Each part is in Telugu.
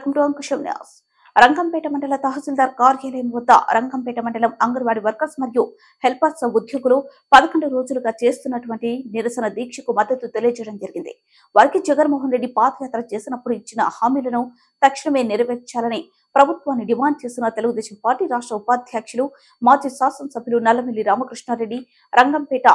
Welcome to Ankusham news. Rangampeta మండల తహసీల్దార్ కార్యాలయం వద్ద రంగంపేట మండలం అంగన్వాడీ వర్కర్స్ మరియు హెల్పర్స్ ఉద్యోగులు 11 రోజులుగా చేస్తున్నటువంటి నిరసన దీక్షకు మద్దతు తెలియజేయడం జరిగింది. వారికి జగన్మోహన్ రెడ్డి పాదయాత్ర చేసినప్పుడు ఇచ్చిన హామీలను తక్షణమే నెరవేర్చాలని ప్రభుత్వాన్ని డిమాండ్ చేసిన తెలుగుదేశం పార్టీ రాష్ట్ర ఉపాధ్యక్షులు మాజీ శాసనసభ్యులు నల్లమిల్లి రామకృష్ణారెడ్డి రంగంపేట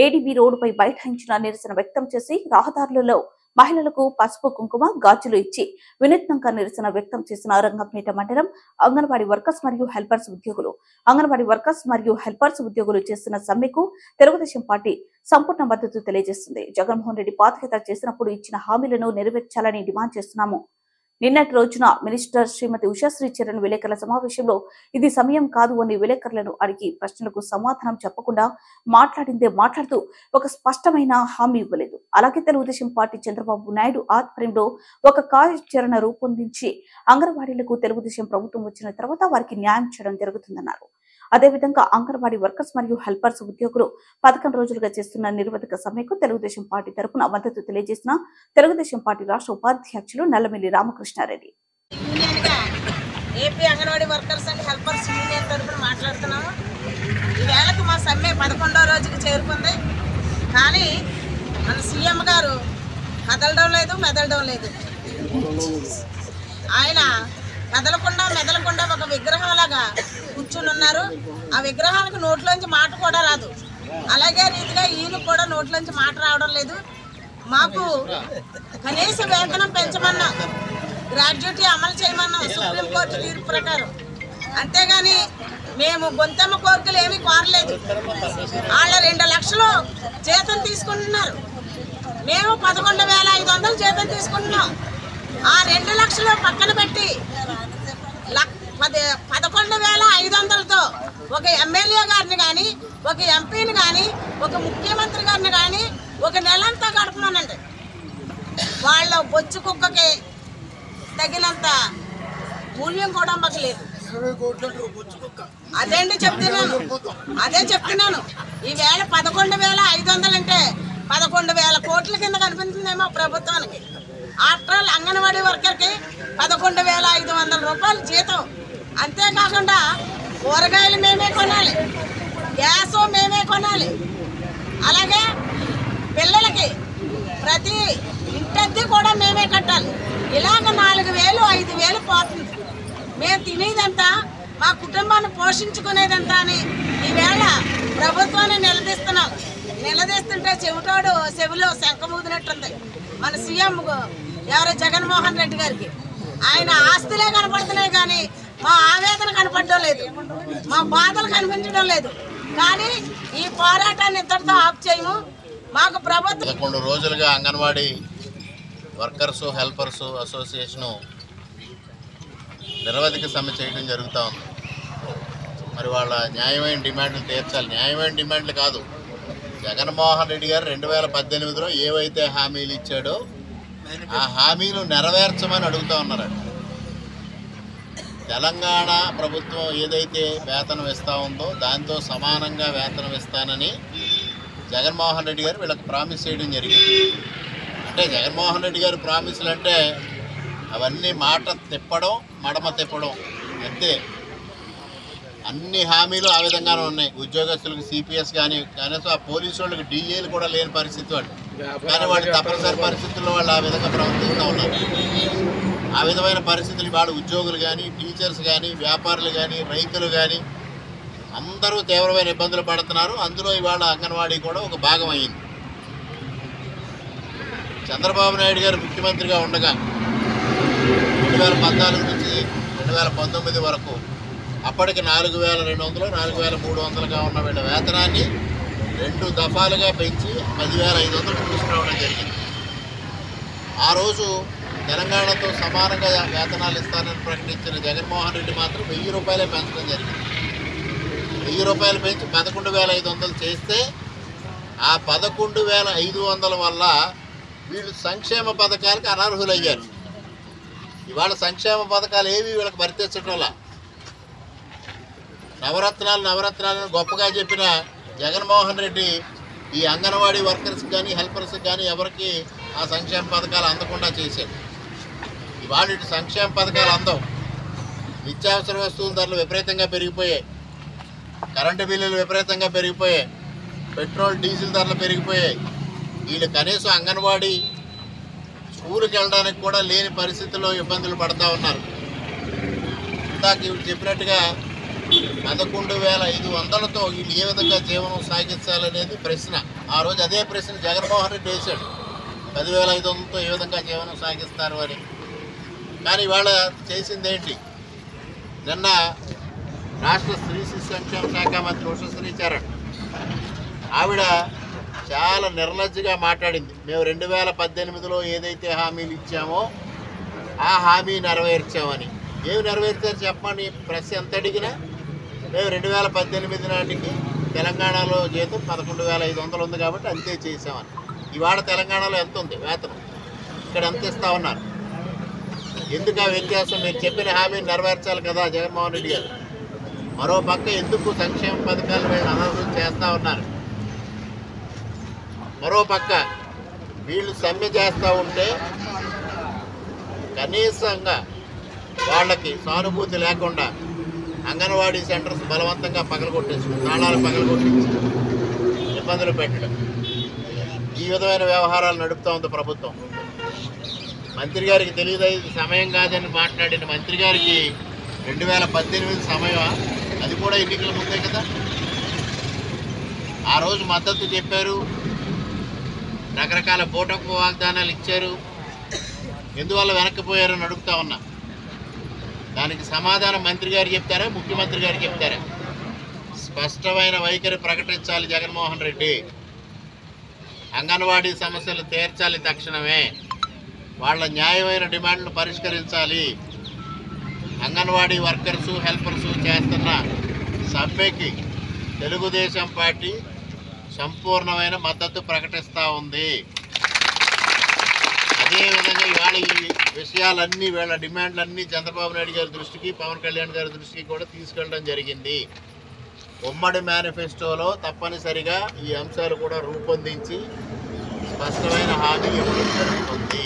ఏడీబీ రోడ్డుపై బైఠాయించిన నిరసన వ్యక్తం చేసి రహదారులలో మహిళలకు పసుపు కుంకుమ గాజులు ఇచ్చి వినూత్నంగా నిరసన వ్యక్తం చేసిన రంగంపేట మండలం అంగన్వాడీ వర్కర్స్ మరియు హెల్పర్స్ ఉద్యోగులు. అంగన్వాడీ వర్కర్స్ మరియు హెల్పర్స్ ఉద్యోగులు చేస్తున్న సమ్మెకు తెలుగుదేశం పార్టీ సంపూర్ణ మద్దతు తెలియజేస్తుంది. జగన్మోహన్ రెడ్డి పాదయాత్ర చేసినప్పుడు ఇచ్చిన హామీలను నెరవేర్చాలని డిమాండ్ చేస్తున్నాము. నిన్నటి రోజున మినిస్టర్ శ్రీమతి ఉషాశ్రీ చరణ్ విలేకరుల సమావేశంలో ఇది సమయం కాదు అని విలేకరులను అడిగి ప్రశ్నలకు సమాధానం చెప్పకుండా మాట్లాడుతూ ఒక స్పష్టమైన హామీ ఇవ్వలేదు. అలాగే తెలుగుదేశం పార్టీ చంద్రబాబు నాయుడు ఆధ్వర్యంలో ఒక కార్యాచరణ రూపొందించి అంగన్వాడీలకు తెలుగుదేశం ప్రభుత్వం వచ్చిన తర్వాత వారికి న్యాయం చేయడం జరుగుతుందన్నారు. అదేవిధంగా అంగన్వాడీ వర్కర్స్ మరియు హెల్పర్స్ ఉద్యోగులు 11 రోజులుగా చేస్తున్న నిరవధిక సమ్మెకు తెలుగుదేశం పార్టీ తరఫున మద్దతు తెలియజేసిన తెలుగుదేశం పార్టీ రాష్ట్ర ఉపాధ్యక్షులు Nallamilli Ramakrishna Reddy. AP anganwadi workers and helpers union తరఫున మాట్లాడుతున్నాము. ఈ వేళకు మా సమ్మె 11వ రోజుకి చేరుకుంది. కానీ మన సీఎం గారు మెదలడం లేదు. ఆయన మెదలకుండా ఒక విగ్రహంలాగా కూర్చుని ఉన్నారు. ఆ విగ్రహానికి నోట్లోంచి మాట కూడా రాదు. అలాగే రీతిగా ఈయన కూడా నోట్లోంచి మాట రావడం లేదు. మాకు కనీస వేతనం పెంచమన్నా, గ్రాడ్యుయేటీ అమలు చేయమన్నా సుప్రీంకోర్టు తీర్పు ప్రకారం. అంతేగాని మేము గొంతెమ్మ కోరికలు ఏమీ కోరలేదు. వాళ్ళ 2 లక్షలు జీతం తీసుకుంటున్నారు, మేము 11,500 జీతం తీసుకుంటున్నాం. ఆ 2 లక్షలు పక్కన పెట్టి 11,500తో ఒక ఎమ్మెల్యే గారిని కానీ, ఒక ఎంపీని కానీ, ఒక ముఖ్యమంత్రి గారిని కానీ ఒక నెలంతా గడపమనండి. వాళ్ళ బొచ్చు కుక్కకి తగినంత మూల్యం కూడా మాకు లేదు. అదే చెప్తున్నాను. ఈవేళ 11,500 అంటే 11,000 కోట్ల కింద కనిపిస్తుందేమో ప్రభుత్వానికి. ఆఫ్టర్ ఆల్ అంగన్వాడీ వర్కర్కి 11,500 రూపాయలు జీతం. అంతేకాకుండా కూరగాయలు మేమే కొనాలి, గ్యాస్ మేమే కొనాలి. అలాగే పిల్లలకి ప్రతి ఇంటద్దె కూడా మేమే కట్టాలి. ఇలాగ 4,000 5,000 పోతుంది. మేము తినేదంతా, మా కుటుంబాన్ని పోషించుకునేదంతా అని ఈవేళ ప్రభుత్వాన్ని నిలదీస్తుంటే చెవిలో శంఖమూదినట్టుంది మన సీఎం ఎవరు జగన్మోహన్ రెడ్డి గారికి. ఆయన ఆస్తులే కనపడుతున్నాయి కానీ మా ఆవేదన కనపడడం లేదు, మా బాధలు కనిపించడం లేదు. కానీ ఈ పోరాటాన్ని ఇంతటితో ఆఫ్ చేయము. మాకు ప్రభుత్వం 11 రోజులుగా అంగన్వాడీ వర్కర్స్ హెల్పర్స్ అసోసియేషను నిరవధిక సమ్మె చేయడం జరుగుతూ ఉంది. మరి వాళ్ళ న్యాయమైన డిమాండ్లు తీర్చాలి. న్యాయమైన డిమాండ్లు కాదు, జగన్మోహన్ రెడ్డి గారు 2018లో ఏవైతే హామీలు ఇచ్చాడో ఆ హామీలు నెరవేర్చమని అడుగుతూ ఉన్నారండి. తెలంగాణ ప్రభుత్వం ఏదైతే వేతనం ఇస్తూ ఉందో దాంతో సమానంగా వేతనం ఇస్తానని జగన్మోహన్ రెడ్డి గారు వీళ్ళకి ప్రామిస్ చేయడం జరిగింది. అంటే జగన్మోహన్ రెడ్డి గారు ప్రామిసులు అంటే అవన్నీ మాట తిప్పడం, మడమ తిప్పడం అంతే. అన్ని హామీలు ఆ విధంగానే ఉన్నాయి. ఉద్యోగస్తులకు సిపిఎస్ కానీ, కనీసం ఆ పోలీసు వాళ్ళకి డిఏలు కూడా లేని పరిస్థితి వాళ్ళు. కానీ వాళ్ళు తప్పనిసరి పరిస్థితుల్లో వాళ్ళు ఆ విధంగా ప్రవర్తిస్తూ ఉన్నారు. ఆ విధమైన పరిస్థితులు వాళ్ళ ఉద్యోగులు కానీ, టీచర్స్ కానీ, వ్యాపారులు కానీ, రైతులు కానీ అందరూ తీవ్రమైన ఇబ్బందులు పడుతున్నారు. అందులో ఇవాళ అంగన్వాడీ కూడా ఒక భాగం అయ్యింది. చంద్రబాబు నాయుడు గారు ముఖ్యమంత్రిగా ఉండగా 2014 నుంచి 2019 వరకు అప్పటికి 4,200 4,300గా ఉన్న వీళ్ళ వేతనాన్ని 2 దఫాలుగా పెంచి 10,500 తీసుకురావడం జరిగింది. ఆ రోజు తెలంగాణతో సమానంగా వేతనాలు ఇస్తానని ప్రకటించిన జగన్మోహన్ రెడ్డి మాత్రం 1,000 రూపాయలే పెంచడం జరిగింది. 1,000 రూపాయలు పెంచి 11,500 చేస్తే ఆ 11,500 వల్ల వీళ్ళు సంక్షేమ పథకాలకు అనర్హులయ్యారు. ఇవాళ సంక్షేమ పథకాలు ఏవి వీళ్ళకి వర్తించడం వల్ల నవరత్నాలను గొప్పగా చెప్పిన జగన్మోహన్ రెడ్డి ఈ అంగన్వాడీ వర్కర్స్ కానీ హెల్పర్స్ కానీ ఎవరికి ఆ సంక్షేమ పథకాలు అందకుండా చేశారు. ఇవాళ ఇటు సంక్షేమ పథకాలు అందవు, నిత్యావసర వస్తువుల ధరలు విపరీతంగా పెరిగిపోయాయి, కరెంటు బిల్లులు విపరీతంగా పెరిగిపోయాయి, పెట్రోల్ డీజిల్ ధరలు పెరిగిపోయాయి. వీళ్ళు కనీసం అంగన్వాడీ స్కూల్కి వెళ్ళడానికి కూడా లేని పరిస్థితుల్లో ఇబ్బందులు పడుతూ ఉన్నారు. ఇందాక ఇవి చెప్పినట్టుగా 11,500తో వీళ్ళు ఏ విధంగా జీవనం సాగించాలనేది ప్రశ్న. ఆ రోజు అదే ప్రశ్న జగన్మోహన్ రెడ్డి వేశాడు, 10,500తో ఏ విధంగా జీవనం సాగిస్తారు అని. కానీ ఇవాళ చేసింది ఏంటి? నిన్న రాష్ట్ర స్త్రీ శిశు సంక్షేమ శాఖ మంత్రి ఉషశ్రీ చరణ్ ఆవిడ చాలా నిర్లజ్జగా మాట్లాడింది. మేము 2018లో ఏదైతే హామీలు ఇచ్చామో ఆ హామీ నెరవేర్చామని. ఏమి నెరవేర్చారు చెప్పమని ప్రెస్ ఎంత అడిగినా మేము 2018 నాటికి తెలంగాణలో జీతం 11,500 ఉంది కాబట్టి అంతే చేసామని. ఇవాళ తెలంగాణలో ఎంత ఉంది వేతనం, ఇక్కడ ఎంత ఇస్తా ఉన్నారు? ఎందుకు ఆ వ్యత్యాసం? మీరు చెప్పిన హామీని నెరవేర్చాలి కదా జగన్మోహన్ రెడ్డి గారు. మరో పక్క ఎందుకు సంక్షేమ పథకాలు వీళ్ళు అనవసరం చేస్తూ ఉన్నారు? మరో పక్క వీళ్ళు సమ్మె చేస్తూ ఉంటే కనీసంగా వాళ్ళకి సానుభూతి లేకుండా అంగన్వాడీ సెంటర్స్ బలవంతంగా పగలగొట్టేసి తాళాలు పగలగొట్టించి ఇబ్బందులు పెట్టడం, ఈ విధమైన వ్యవహారాలు నడుపుతూ ఉంది ప్రభుత్వం. మంత్రి గారికి తెలియదు ఇది సమయం కాదని మాట్లాడిన మంత్రి గారికి 2018 సమయమా? అది కూడా ఎన్నికల ముందే కదా. ఆ రోజు మద్దతు చెప్పారు, రకరకాల బోటకు వాగ్దానాలు ఇచ్చారు, ఎందువల్ల వెనక్కిపోయారని అడుగుతా ఉన్నా. దానికి సమాధానం మంత్రి గారు చెప్తారా, ముఖ్యమంత్రి గారు చెప్తారా? స్పష్టమైన వైఖరి ప్రకటించాలి జగన్మోహన్ రెడ్డి. అంగన్వాడీ సమస్యలు తీర్చాలి తక్షణమే, వాళ్ళ న్యాయమైన డిమాండ్లు పరిష్కరించాలి. అంగన్వాడీ వర్కర్సు హెల్పర్సు చేస్తున్న సమ్మెకి తెలుగుదేశం పార్టీ సంపూర్ణమైన మద్దతు ప్రకటిస్తూ ఉంది. అదేవిధంగా ఇవాళ ఈ విషయాలన్నీ వీళ్ళ డిమాండ్లన్నీ చంద్రబాబు నాయుడు గారి దృష్టికి, పవన్ కళ్యాణ్ గారి దృష్టికి కూడా తీసుకెళ్ళడం జరిగింది. ఉమ్మడి మేనిఫెస్టోలో తప్పనిసరిగా ఈ అంశాలు కూడా రూపొందించి స్పష్టమైన హామీ ఇవ్వడం జరుగుతుంది.